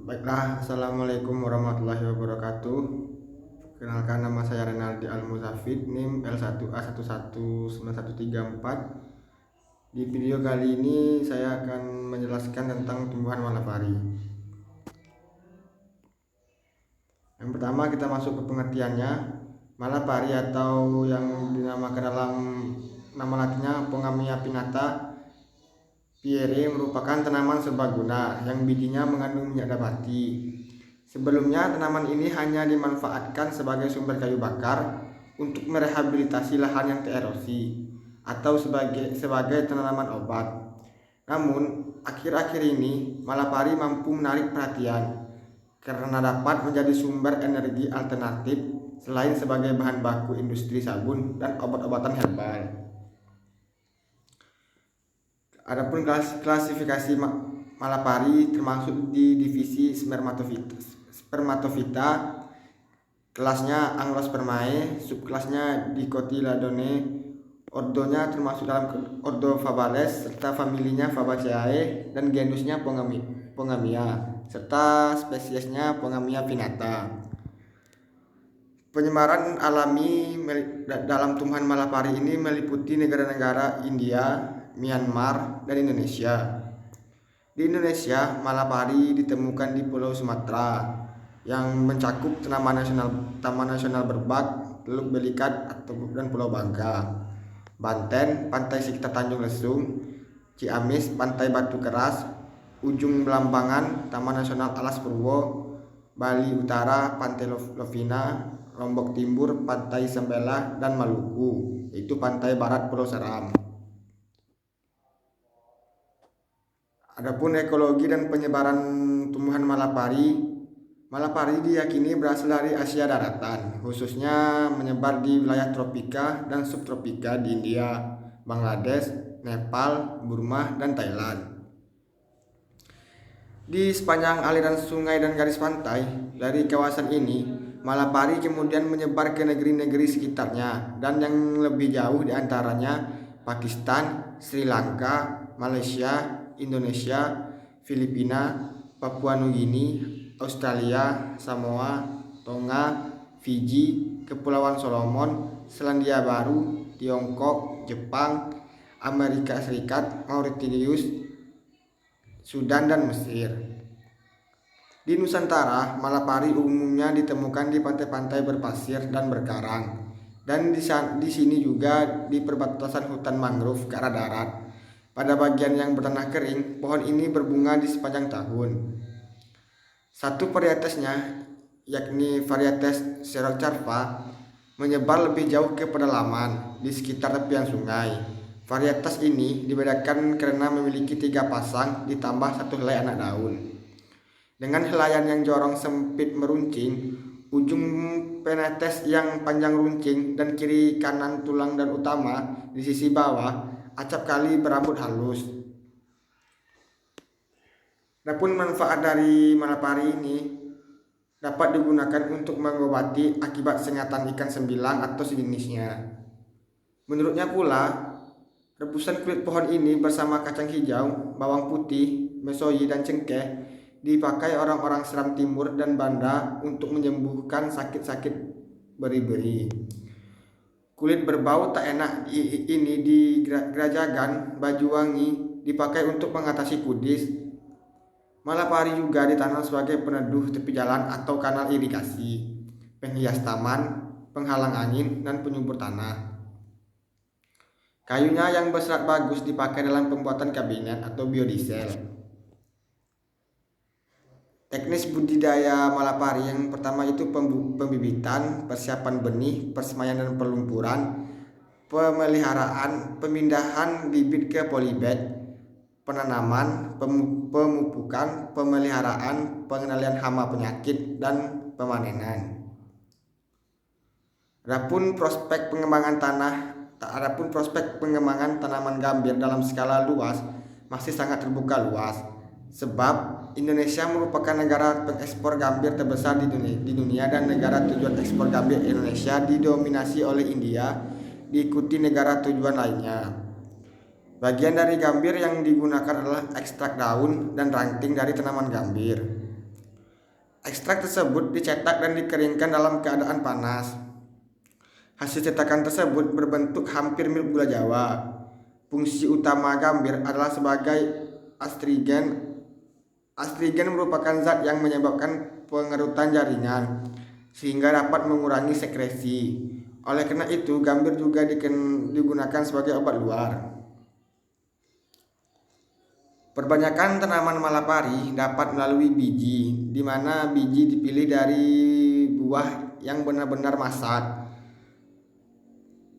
Baiklah, Assalamualaikum warahmatullahi wabarakatuh. Kenalkan, nama saya Renaldi Al-Muzafid, NIM L1A119134. Di video kali ini saya akan menjelaskan tentang tumbuhan malapari. Yang pertama, kita masuk ke pengertiannya. Malapari atau yang dinamakan dalam nama latinnya Pongamia pinnata Pierre merupakan tanaman serbaguna yang bijinya mengandung minyak nabati. Sebelumnya, tanaman ini hanya dimanfaatkan sebagai sumber kayu bakar untuk merehabilitasi lahan yang tererosi atau sebagai tanaman obat. Namun, akhir-akhir ini malapari mampu menarik perhatian karena dapat menjadi sumber energi alternatif selain sebagai bahan baku industri sabun dan obat-obatan herbal. Adapun klasifikasi malapari termasuk di divisi spermatofita, kelasnya Angiospermae, subkelasnya Dicotyledone, ordonya termasuk dalam ordo Fabales serta familinya Fabaceae, dan genusnya Pongamia serta spesiesnya Pongamia pinnata. Penyebaran alami dalam tumbuhan malapari ini meliputi negara-negara India, Myanmar, dan Indonesia. Di Indonesia, malapari ditemukan di Pulau Sumatera yang mencakup Taman Nasional Berbak, Teluk Belikat dan Pulau Bangka, Banten, pantai sekitar Tanjung Lesung, Ciamis, pantai Batu Keras, ujung Belambangan, Taman Nasional Alas Purwo, Bali Utara, pantai Lovina, Lombok Timur, pantai Sembela, dan Maluku, yaitu pantai barat Pulau Seram. Adapun ekologi dan penyebaran tumbuhan malapari diyakini berasal dari Asia daratan, khususnya menyebar di wilayah tropika dan subtropika di India, Bangladesh, Nepal, Burma, dan Thailand. Di sepanjang aliran sungai dan garis pantai dari kawasan ini, malapari kemudian menyebar ke negeri-negeri sekitarnya, dan yang lebih jauh diantaranya Pakistan, Sri Lanka, Malaysia, Indonesia, Filipina, Papua Nugini, Australia, Samoa, Tonga, Fiji, Kepulauan Solomon, Selandia Baru, Tiongkok, Jepang, Amerika Serikat, Mauritius, Sudan, dan Mesir. Di Nusantara, malapari umumnya ditemukan di pantai-pantai berpasir dan berkarang, dan di sini juga di perbatasan hutan mangrove ke arah darat. Pada bagian yang bertanah kering, pohon ini berbunga di sepanjang tahun. Satu varietesnya, yakni varietes Serocarpa, menyebar lebih jauh ke pedalaman di sekitar tepian sungai. Varietas ini dibedakan karena memiliki 3 pasang ditambah 1 helai anak daun. Dengan helaian yang jorong sempit meruncing, ujung penetes yang panjang runcing, dan kiri kanan tulang dan utama di sisi bawah acap kali berambut halus. Adapun manfaat dari malapari ini dapat digunakan untuk mengobati akibat sengatan ikan sembilang atau sejenisnya. Menurutnya pula, rebusan kulit pohon ini bersama kacang hijau, bawang putih, mesoi, dan cengkeh dipakai orang-orang Seram Timur dan Banda untuk menyembuhkan sakit-sakit beri-beri. Kulit berbau tak enak ini di Grajagan, Banyuwangi dipakai untuk mengatasi kudis. Malapari juga ditanam sebagai peneduh tepi jalan atau kanal irigasi, penghias taman, penghalang angin, dan penyubur tanah. Kayunya yang berserat bagus dipakai dalam pembuatan kabinet atau biodiesel. Teknis budidaya malapari yang pertama itu pembibitan, persiapan benih, persemaian dan pelumpuran, pemeliharaan, pemindahan bibit ke polybag, penanaman, pemupukan, pemeliharaan, pengendalian hama penyakit, dan pemanenan. Adapun prospek pengembangan tanaman gambir dalam skala luas masih sangat terbuka luas, sebab Indonesia merupakan negara pengekspor gambir terbesar di dunia, dan negara tujuan ekspor gambir Indonesia didominasi oleh India, diikuti negara tujuan lainnya. Bagian dari gambir yang digunakan adalah ekstrak daun dan ranting dari tanaman gambir. Ekstrak tersebut dicetak dan dikeringkan dalam keadaan panas. Hasil cetakan tersebut berbentuk hampir mirip gula Jawa. Fungsi utama gambir adalah sebagai astringen. Astringen merupakan zat yang menyebabkan pengerutan jaringan sehingga dapat mengurangi sekresi. Oleh karena itu, gambir juga digunakan sebagai obat luar. Perbanyakan tanaman Malapari dapat melalui biji, di mana biji dipilih dari buah yang benar-benar masak.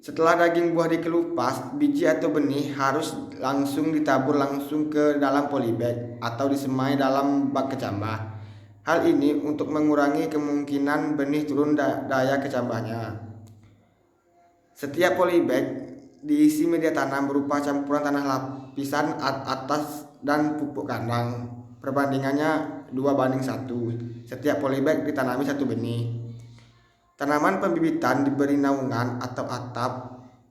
Setelah daging buah dikelupas, biji atau benih harus langsung ditabur langsung ke dalam polybag atau disemai dalam bak kecambah. Hal ini untuk mengurangi kemungkinan benih turun daya kecambahnya. Setiap polybag diisi media tanam berupa campuran tanah lapisan atas dan pupuk kandang. Perbandingannya 2:1. Setiap polybag ditanami 1 benih. Tanaman pembibitan diberi naungan atau atap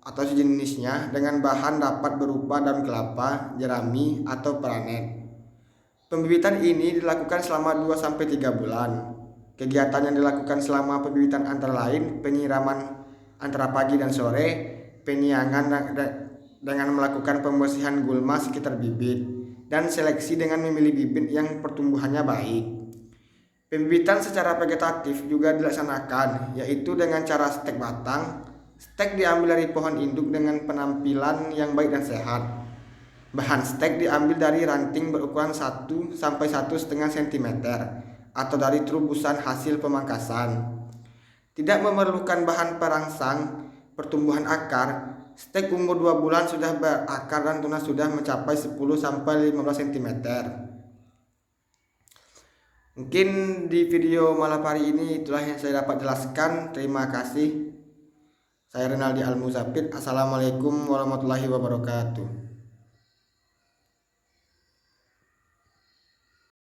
atau sejenisnya dengan bahan dapat berupa daun kelapa, jerami, atau peranet. Pembibitan ini dilakukan selama 2-3 bulan. Kegiatan yang dilakukan selama pembibitan antara lain penyiraman antara pagi dan sore, penyiangan dengan melakukan pembersihan gulma sekitar bibit, dan seleksi dengan memilih bibit yang pertumbuhannya baik. Pembibitan secara vegetatif juga dilaksanakan, yaitu dengan cara stek batang. Stek diambil dari pohon induk dengan penampilan yang baik dan sehat. Bahan stek diambil dari ranting berukuran 1-1,5 cm atau dari terubusan hasil pemangkasan. Tidak memerlukan bahan perangsang pertumbuhan akar. Stek umur 2 bulan sudah berakar dan tunas sudah mencapai 10-15 cm. Mungkin di video malam hari ini itulah yang saya dapat jelaskan. Terima kasih. Saya Renaldi Al-Muzafid. Assalamualaikum warahmatullahi wabarakatuh.